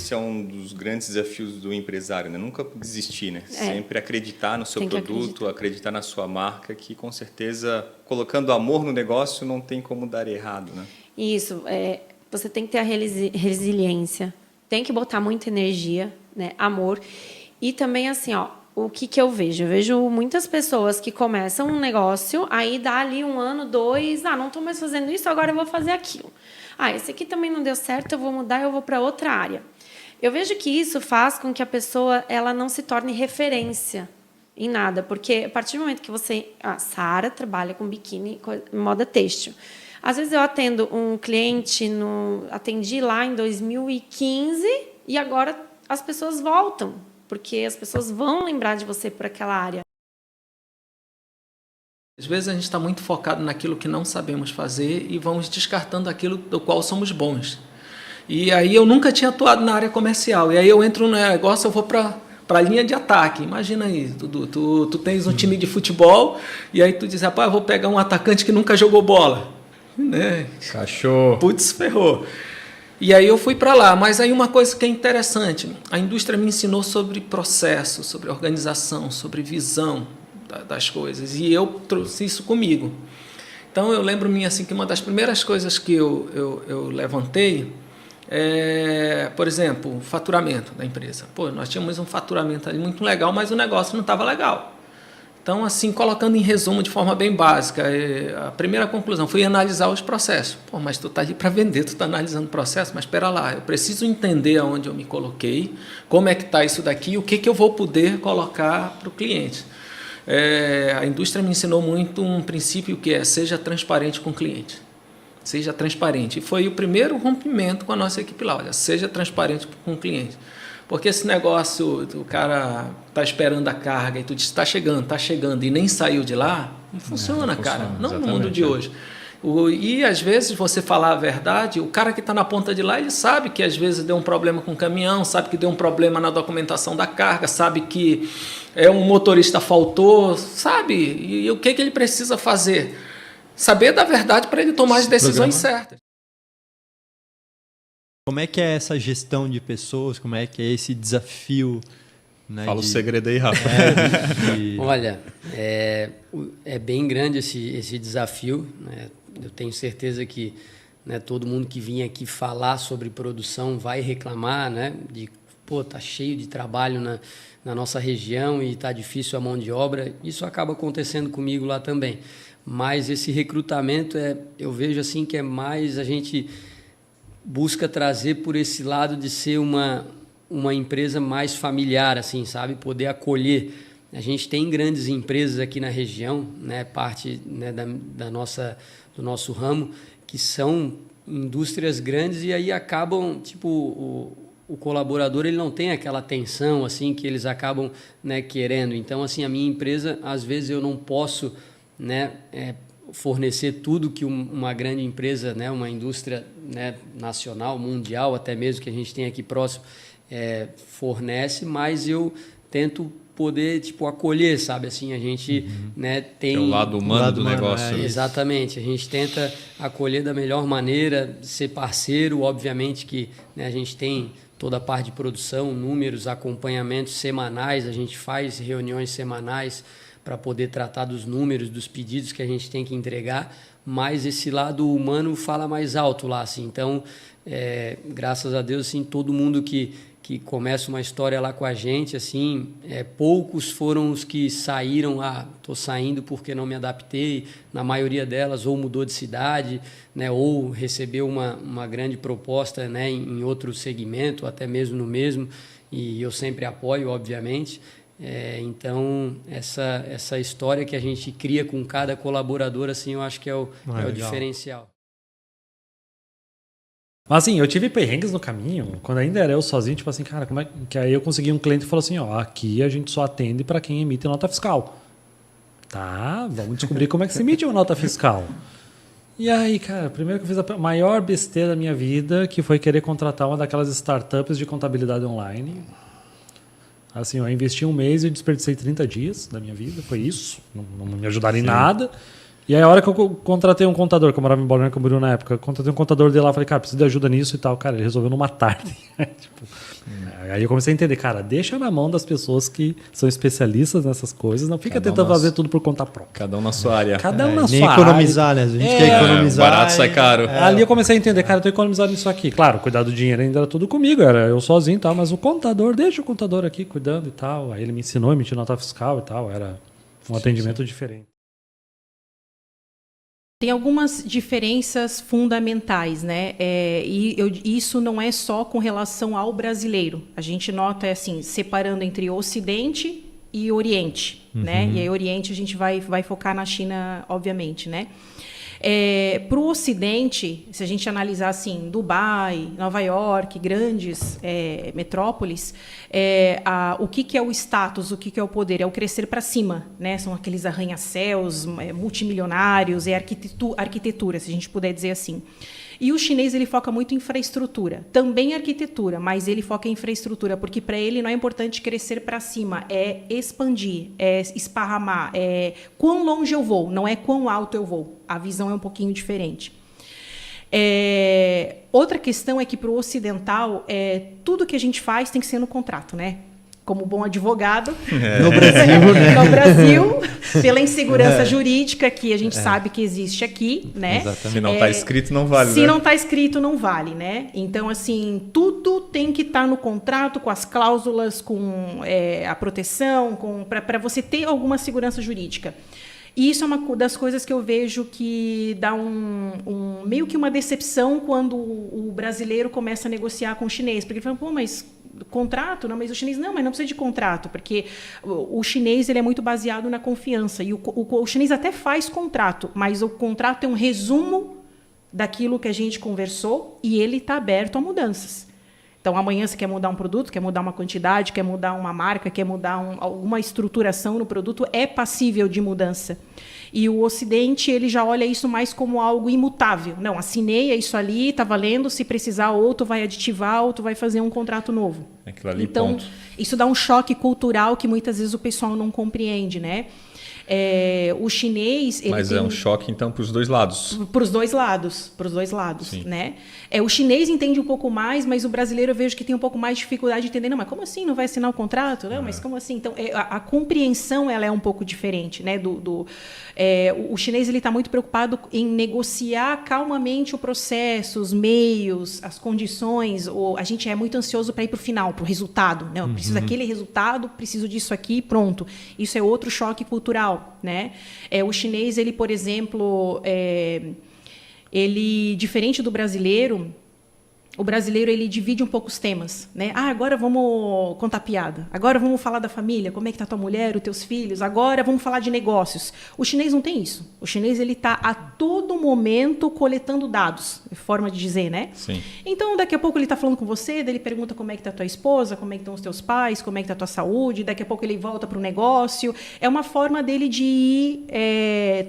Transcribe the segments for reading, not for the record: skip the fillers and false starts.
esse é um dos grandes desafios do empresário, né? Nunca desistir, né? Sempre acreditar no seu produto, acreditar na sua marca, que com certeza, colocando amor no negócio, não tem como dar errado, né? Isso, você tem que ter a resiliência, tem que botar muita energia, né? Amor. E também, assim, ó, o que eu vejo? Eu vejo muitas pessoas que começam um negócio, aí dá ali 1 ano, 2, não estou mais fazendo isso, agora eu vou fazer aquilo. Esse aqui também não deu certo, eu vou mudar, eu vou para outra área. Eu vejo que isso faz com que a pessoa ela não se torne referência em nada, porque a partir do momento que você... A Sara trabalha com biquíni, moda têxtil. Às vezes eu atendo um cliente, atendi lá em 2015, e agora as pessoas voltam, porque as pessoas vão lembrar de você por aquela área. Às vezes a gente está muito focado naquilo que não sabemos fazer e vamos descartando aquilo do qual somos bons. E aí eu nunca tinha atuado na área comercial, e aí eu entro no negócio, eu vou para a linha de ataque. Imagina aí, tu tens um time de futebol, e aí tu diz, rapaz, eu vou pegar um atacante que nunca jogou bola. Né? Cachorro. Putz, ferrou. E aí eu fui para lá, mas aí uma coisa que é interessante, a indústria me ensinou sobre processo, sobre organização, sobre visão das coisas, e eu trouxe isso comigo. Então eu lembro-me assim, que uma das primeiras coisas que eu levantei por exemplo, o faturamento da empresa. Nós tínhamos um faturamento ali muito legal, mas o negócio não estava legal. Então, assim, colocando em resumo de forma bem básica, a primeira conclusão foi analisar os processos. Mas tu está ali para vender, tu está analisando o processo, mas espera lá, eu preciso entender aonde eu me coloquei, como é que está isso daqui, o que eu vou poder colocar para o cliente. A indústria me ensinou muito um princípio que é: seja transparente com o cliente. Seja transparente. E foi o primeiro rompimento com a nossa equipe lá. Olha, seja transparente com o cliente. Porque esse negócio, o cara está esperando a carga e tu diz, está chegando, e nem saiu de lá, não funciona, cara. Não no mundo de hoje. E, às vezes, você falar a verdade, o cara que está na ponta de lá, ele sabe que, às vezes, deu um problema com o caminhão, sabe que deu um problema na documentação da carga, sabe que um motorista faltou, sabe? E o que ele precisa fazer? Saber da verdade para ele tomar as decisões certas. Como é que é essa gestão de pessoas? Como é que é esse desafio? Né, Fala o segredo aí, Rafa. Olha, é bem grande esse desafio, né? Eu tenho certeza que, né, todo mundo que vinha aqui falar sobre produção vai reclamar, né, tá cheio de trabalho na nossa região e tá difícil a mão de obra. Isso acaba acontecendo comigo lá também. Mas esse recrutamento, eu vejo assim que é mais a gente busca trazer por esse lado de ser uma empresa mais familiar, assim, sabe? Poder acolher. A gente tem grandes empresas aqui na região, né? Parte, né, do nosso ramo, que são indústrias grandes e aí acabam, tipo, o colaborador ele não tem aquela atenção assim, que eles acabam, né, querendo. Então, assim, a minha empresa, às vezes eu não posso, né, fornecer tudo que uma grande empresa, né, uma indústria, né, nacional, mundial, até mesmo que a gente tem aqui próximo, fornece, mas eu tento poder, tipo, acolher, sabe? Assim, a gente, né, tem... É o lado humano do negócio. Exatamente. A gente tenta acolher da melhor maneira, ser parceiro. Obviamente que, né, a gente tem toda a parte de produção, números, acompanhamentos semanais, a gente faz reuniões semanais para poder tratar dos números, dos pedidos que a gente tem que entregar, mas esse lado humano fala mais alto lá, assim. Então, graças a Deus, assim, todo mundo que começa uma história lá com a gente, assim, poucos foram os que saíram, estou saindo porque não me adaptei, na maioria delas ou mudou de cidade, né, ou recebeu uma grande proposta, né, em outro segmento, até mesmo no mesmo, e eu sempre apoio, obviamente. Então, essa história que a gente cria com cada colaborador, assim, eu acho que é o diferencial. Mas assim, eu tive perrengues no caminho, quando ainda era eu sozinho, tipo assim, cara, como é que aí eu consegui um cliente que falou assim, aqui a gente só atende para quem emite nota fiscal. Tá, vamos descobrir como é que se emite uma nota fiscal. E aí, cara, primeiro que eu fiz a maior besteira da minha vida, que foi querer contratar uma daquelas startups de contabilidade online. Assim, eu investi 1 mês e desperdicei 30 dias da minha vida, foi isso. Não me ajudaram em nada. E aí, a hora que eu contratei um contador, que eu morava em Balneário Camboriú na época, eu contratei um contador dele lá, falei, cara, preciso de ajuda nisso e tal. Cara, ele resolveu numa tarde. Tipo, aí eu comecei a entender, cara, deixa na mão das pessoas que são especialistas nessas coisas, não fica tentando fazer tudo por conta própria. Cada um na sua área. Cada um na Nem sua economizar, área. né? A gente quer economizar. Barato sai caro. Ali eu comecei a entender, cara, eu tô economizando isso aqui. Claro, cuidar do dinheiro ainda era tudo comigo, era eu sozinho e tal, mas o contador, deixa o contador aqui cuidando e tal. Aí ele me ensinou a emitir nota fiscal e tal, era um atendimento diferente. Tem algumas diferenças fundamentais, né? Isso não é só com relação ao brasileiro. A gente nota, assim, separando entre Ocidente e Oriente, né? E aí, Oriente, a gente vai focar na China, obviamente, né? Para o Ocidente, se a gente analisar assim, Dubai, Nova York, grandes metrópoles, o que é o status, o que é o poder? É o crescer para cima, né? São aqueles arranha-céus multimilionários, arquitetura, se a gente puder dizer assim. E o chinês ele foca muito em infraestrutura, também arquitetura, mas ele foca em infraestrutura, porque para ele não é importante crescer para cima, é expandir, é esparramar, é quão longe eu vou, não é quão alto eu vou. A visão é um pouquinho diferente. Outra questão é que para o ocidental, tudo que a gente faz tem que ser no contrato, né? Como bom advogado, No Brasil, né? No Brasil, pela insegurança jurídica que a gente sabe que existe aqui, né? Exatamente. Se não está escrito, não vale. Se não está escrito, não vale, né? Então, assim, tudo tem que estar no contrato, com as cláusulas, com a proteção, para você ter alguma segurança jurídica. E isso é uma das coisas que eu vejo que dá meio que uma decepção quando o brasileiro começa a negociar com o chinês. Porque ele fala, pô, mas contrato? Não, mas o chinês, não, mas não precisa de contrato, porque o chinês ele é muito baseado na confiança. E o chinês até faz contrato, mas o contrato é um resumo daquilo que a gente conversou e ele está aberto a mudanças. Então, amanhã você quer mudar um produto, quer mudar uma quantidade, quer mudar uma marca, quer mudar alguma estruturação no produto, é passível de mudança. E o Ocidente ele já olha isso mais como algo imutável. Não, assinei, é isso ali, está valendo, se precisar, ou tu vai aditivar, ou tu vai fazer um contrato novo. Aquilo ali, então, ponto. Isso dá um choque cultural que muitas vezes o pessoal não compreende, né? O chinês... Ele Mas tem... é um choque, então, para os dois lados. Para os dois lados, né? O chinês entende um pouco mais, mas o brasileiro eu vejo que tem um pouco mais de dificuldade de entender. Não, mas como assim? Não vai assinar o contrato? Não, mas como assim? Então, a compreensão ela é um pouco diferente, né? O chinês ele está muito preocupado em negociar calmamente o processo, os meios, as condições. A gente é muito ansioso para ir para o final, para o resultado. Não, eu preciso daquele resultado, preciso disso aqui, pronto. Isso é outro choque cultural, né? O chinês, ele, por exemplo, ele diferente do brasileiro, o brasileiro ele divide um pouco os temas, né? Agora vamos contar piada. Agora vamos falar da família, como é que tá tua mulher, os teus filhos. Agora vamos falar de negócios. O chinês não tem isso. O chinês ele tá a todo momento coletando dados, forma de dizer, né? Sim. Então daqui a pouco ele tá falando com você, daí ele pergunta como é que tá tua esposa, como é que estão os teus pais, como é que tá tua saúde. Daqui a pouco ele volta para o negócio. É uma forma dele de ir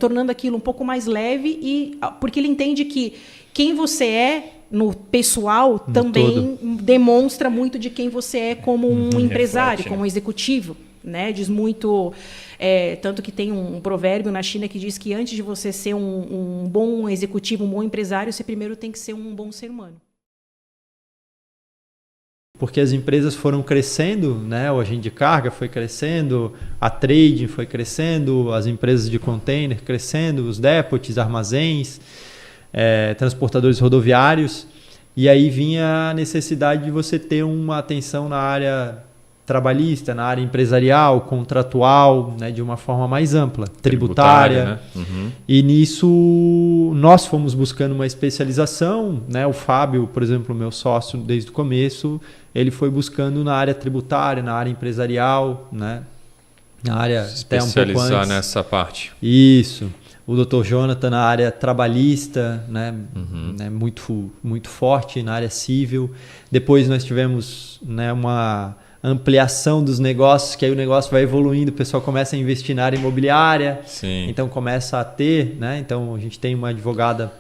tornando aquilo um pouco mais leve porque ele entende que quem você é no pessoal também demonstra muito de quem você é como um empresário, reflete, como um executivo, né? Diz muito, tanto que tem um provérbio na China que diz que antes de você ser um bom executivo, um bom empresário, você primeiro tem que ser um bom ser humano. Porque as empresas foram crescendo, né? O agente de carga foi crescendo, a trading foi crescendo, as empresas de container crescendo, os depots, armazéns, transportadores rodoviários, e aí vinha a necessidade de você ter uma atenção na área trabalhista, na área empresarial, contratual, né, de uma forma mais ampla, tributária, né? E nisso nós fomos buscando uma especialização, né? O Fábio, por exemplo, meu sócio desde o começo, ele foi buscando na área tributária, na área empresarial, né? Na área até um pouco especializar antes. nessa parte. Isso. O Dr. Jonathan na área trabalhista, né, muito forte na área civil. Depois nós tivemos, né, uma ampliação dos negócios, que aí o negócio vai evoluindo, o pessoal começa a investir na área imobiliária. Sim. Então começa a ter, né, então a gente tem uma advogada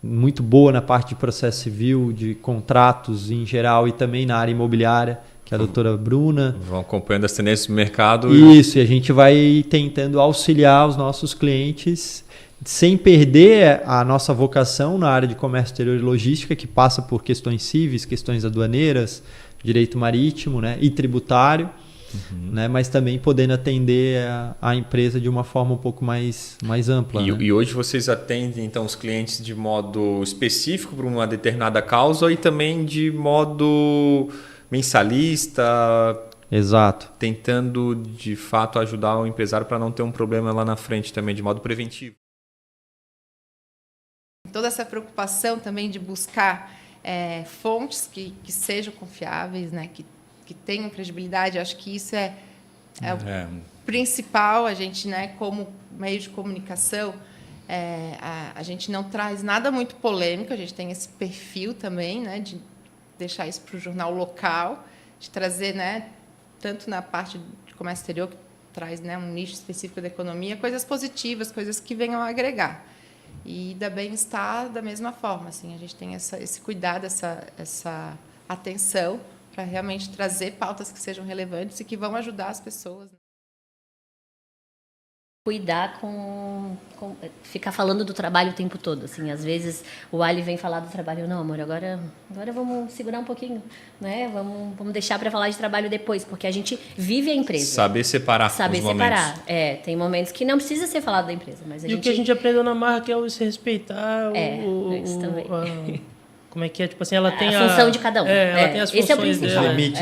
muito boa na parte de processo civil, de contratos em geral e também na área imobiliária, que é a doutora Bruna. Vão acompanhando as tendências do mercado. Isso, e a gente vai tentando auxiliar os nossos clientes sem perder a nossa vocação na área de comércio exterior e logística, que passa por questões cíveis, questões aduaneiras, direito marítimo, né, e tributário, né, mas também podendo atender a empresa de uma forma um pouco mais ampla. E, né? e hoje vocês atendem então os clientes de modo específico para uma determinada causa e também de modo mensalista, Exato. tentando de fato ajudar o empresário para não ter um problema lá na frente também, de modo preventivo. Toda essa preocupação também de buscar fontes que sejam confiáveis, né, que tenham credibilidade, acho que isso é o principal. A gente, né, como meio de comunicação, a gente não traz nada muito polêmico, a gente tem esse perfil também, né, de deixar isso para o jornal local, de trazer, né, tanto na parte de comércio exterior, que traz, né, um nicho específico da economia, coisas positivas, coisas que venham a agregar. E da bem-estar da mesma forma, assim, a gente tem esse cuidado, essa atenção para realmente trazer pautas que sejam relevantes e que vão ajudar as pessoas. Cuidar ficar falando do trabalho o tempo todo, assim, às vezes o Ali vem falar do trabalho, não, amor, agora vamos segurar um pouquinho, né? Vamos deixar para falar de trabalho depois, porque a gente vive a empresa. Saber separar os momentos. Tem momentos que não precisa ser falado da empresa, mas o que a gente aprendeu na marca que é o se respeitar, isso também. Como é que é? Tipo assim, ela tem a função de cada um. Ela tem as funções esse é o principal. dela. Os limites.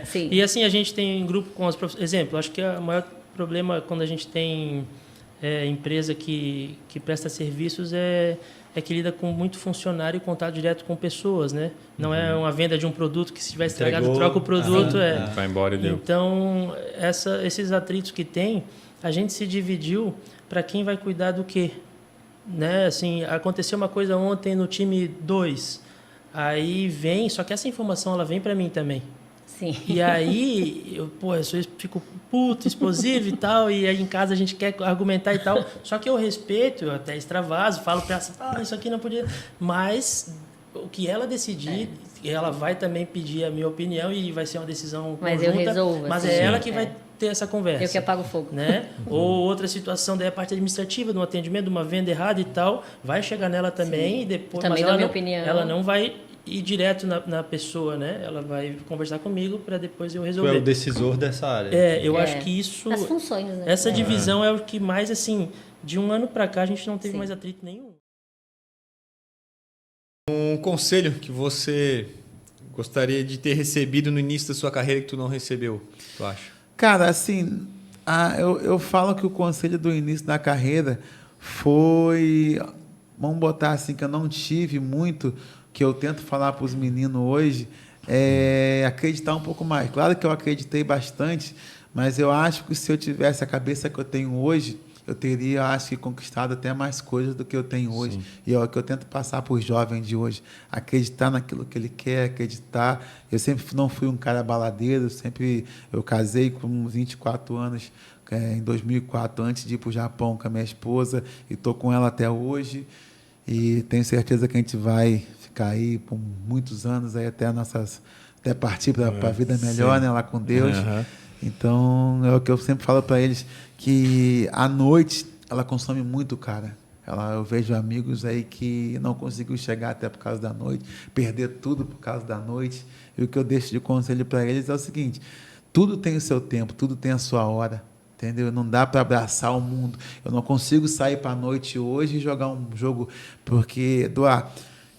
Sim. E assim, a gente tem grupo com as profissões. Exemplo, acho que o maior problema quando a gente tem empresa que presta serviços é que lida com muito funcionário e contato direto com pessoas, né? Não é uma venda de um produto que se tiver estragado, troca o produto. Vai embora e deu. Então, esses atritos que tem, a gente se dividiu para quem vai cuidar do quê? Né? Assim, aconteceu uma coisa ontem no time 2, aí vem, só que essa informação ela vem para mim também. Sim. E aí, eu fico puto, explosivo e tal, e aí em casa a gente quer argumentar e tal, só que eu respeito, eu até extravaso, falo para ela, isso aqui não podia, mas o que ela decidir, ela vai também pedir a minha opinião e vai ser uma decisão mas conjunta, eu resolvo. mas assim, é ela que vai ter essa conversa. Eu que apago o fogo. Né? Ou outra situação, daí a parte administrativa, de um atendimento, de uma venda errada e tal, vai chegar nela também. Sim. E depois, também mas minha opinião. Ela não vai ir direto na pessoa, né? Ela vai conversar comigo para depois eu resolver. Tu é o decisor dessa área. Eu acho que isso... As funções, né? Essa divisão é o que mais, assim, de um ano para cá a gente não teve mais atrito nenhum. Um conselho que você gostaria de ter recebido no início da sua carreira que tu não recebeu, tu acha? Cara, assim, eu falo que o conselho do início da carreira foi, vamos botar assim, que eu não tive muito, que eu tento falar para os meninos hoje, é acreditar um pouco mais. Claro que eu acreditei bastante, mas eu acho que se eu tivesse a cabeça que eu tenho hoje, eu teria, acho que, conquistado até mais coisas do que eu tenho hoje. Sim. E é o que eu tento passar para os jovens de hoje. Acreditar naquilo que ele quer, acreditar. Eu sempre não fui um cara baladeiro, eu casei com 24 anos, em 2004, antes de ir para o Japão com a minha esposa, e estou com ela até hoje. E tenho certeza que a gente vai ficar aí por muitos anos, aí até partir para a vida melhor, né, lá com Deus. Uhum. Então, é o que eu sempre falo para eles, que a noite, ela consome muito, cara. Eu vejo amigos aí que não conseguiu chegar até por causa da noite, perder tudo por causa da noite. E o que eu deixo de conselho para eles é o seguinte, tudo tem o seu tempo, tudo tem a sua hora, entendeu? Não dá para abraçar o mundo. Eu não consigo sair para a noite hoje e jogar um jogo, porque, Eduardo,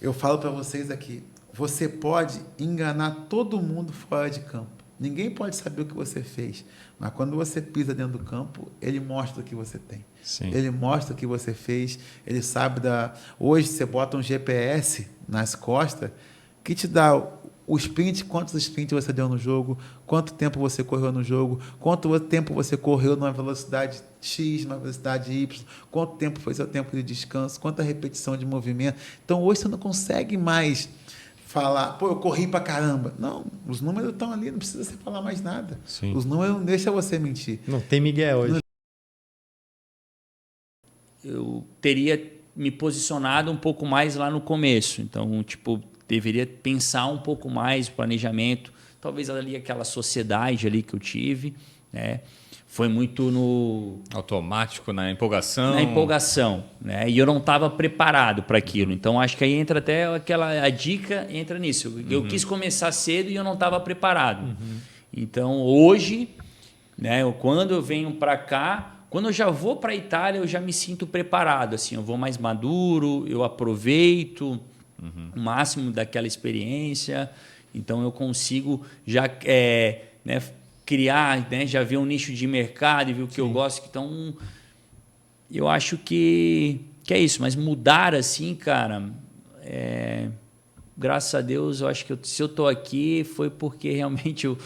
eu falo para vocês aqui, você pode enganar todo mundo fora de campo. Ninguém pode saber o que você fez, mas quando você pisa dentro do campo, ele mostra o que você tem. Sim. Ele mostra o que você fez, ele sabe Hoje você bota um GPS nas costas que te dá o sprint, quantos sprints você deu no jogo, quanto tempo você correu no jogo, quanto tempo você correu numa velocidade X, numa velocidade Y, quanto tempo foi seu tempo de descanso, quanta repetição de movimento. Então, hoje você não consegue mais falar, eu corri pra caramba. Não, os números estão ali, não precisa você falar mais nada. Sim. Os números não deixam você mentir. Não tem Miguel hoje. Eu teria me posicionado um pouco mais lá no começo. Então, deveria pensar um pouco mais o planejamento. Talvez ali aquela sociedade ali que eu tive, né? Foi muito no... automático, na empolgação. Na empolgação, né? E eu não estava preparado para aquilo. Então, acho que aí entra até a dica, entra nisso. Eu quis começar cedo e eu não estava preparado. Então, hoje, né, quando eu venho para cá, quando eu já vou para a Itália, eu já me sinto preparado. Assim, eu vou mais maduro, eu aproveito o máximo daquela experiência. Então, eu consigo já né, criar, né, já ver um nicho de mercado e ver o que eu gosto. Então, eu acho que é isso. Mas mudar assim, cara, graças a Deus, eu acho que se eu estou aqui foi porque realmente eu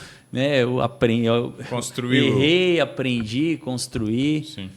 aprendi, errei, aprendi, construí. Sim.